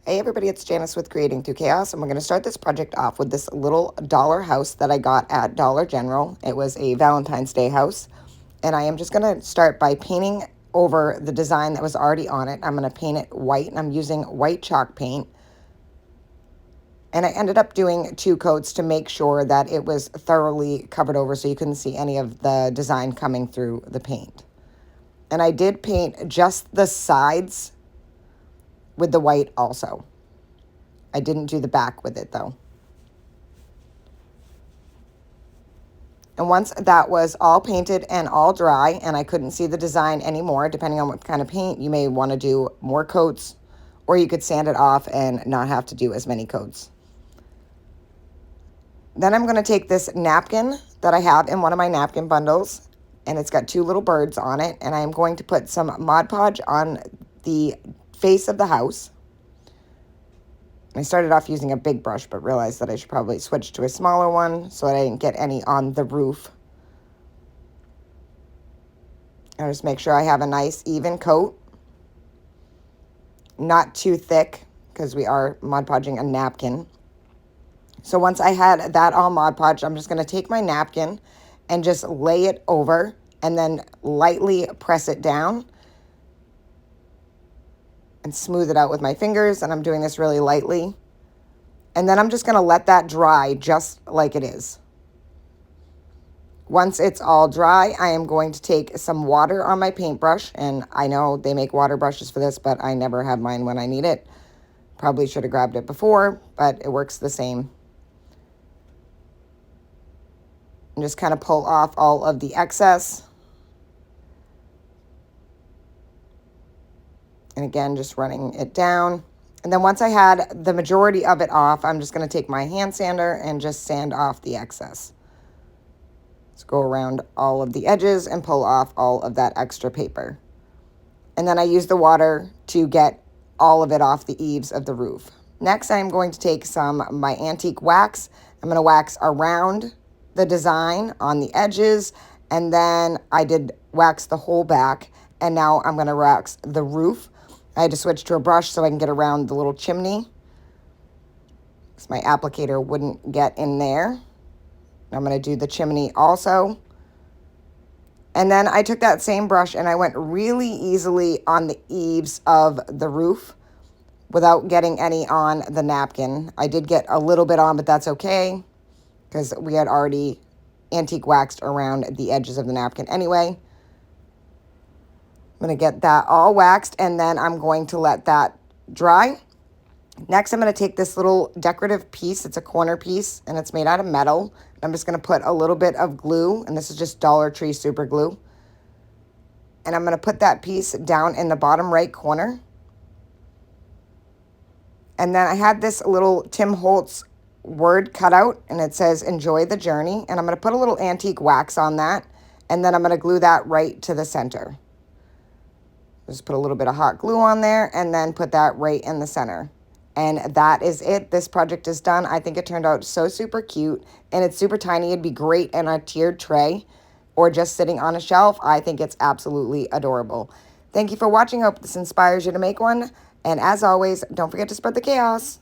Hey everybody, it's Janice with Creating Through Chaos, and we're going to start this project off with this little dollar house that I got at Dollar General. It was a Valentine's Day house, and I am just going to start by painting over the design that was already on it. I'm going to paint it white, and I'm using white chalk paint. And I ended up doing 2 coats to make sure that it was thoroughly covered over so you couldn't see any of the design coming through the paint. And I did paint just the sides with the white also. I didn't do the back with it though. And once that was all painted and all dry and I couldn't see the design anymore, depending on what kind of paint, you may want to do more coats or you could sand it off and not have to do as many coats. Then I'm going to take this napkin that I have in one of my napkin bundles, and it's got 2 little birds on it, and I am going to put some Mod Podge on the face of the house. I started off using a big brush, but realized that I should probably switch to a smaller one so that I didn't get any on the roof. I'll just make sure I have a nice even coat. Not too thick, because we are Mod Podging a napkin. So once I had that all Mod Podged, I'm just going to take my napkin and just lay it over and then lightly press it down and smooth it out with my fingers, and I'm doing this really lightly. And then I'm just going to let that dry just like it is. Once it's all dry, I am going to take some water on my paintbrush, and I know they make water brushes for this, but I never have mine when I need it. Probably should have grabbed it before, but it works the same. And just kind of pull off all of the excess. And again, just running it down. And then once I had the majority of it off, I'm just going to take my hand sander and just sand off the excess. Let's go around all of the edges and pull off all of that extra paper. And then I use the water to get all of it off the eaves of the roof. Next, I'm going to take some of my antique wax. I'm going to wax around the design on the edges, and then I did wax the whole back, and now I'm going to wax the roof. I had to switch to a brush so I can get around the little chimney because my applicator wouldn't get in there. I'm going to do the chimney also. And then I took that same brush and I went really easily on the eaves of the roof without getting any on the napkin. I did get a little bit on, but that's okay because we had already antique waxed around the edges of the napkin anyway. I'm going to get that all waxed, and then I'm going to let that dry. Next, I'm going to take this little decorative piece. It's a corner piece, and it's made out of metal. I'm just going to put a little bit of glue, and this is just Dollar Tree super glue. And I'm going to put that piece down in the bottom right corner. And then I had this little Tim Holtz word cut out, and it says enjoy the journey, and I'm going to put a little antique wax on that, and then I'm going to glue that right to the center. Just put a little bit of hot glue on there and then put that right in the center, and that is it. This project is done. I think it turned out so super cute, and it's super tiny. It'd be great in a tiered tray or just sitting on a shelf. I think it's absolutely adorable. Thank you for watching. I hope this inspires you to make one, and as always, don't forget to spread the chaos.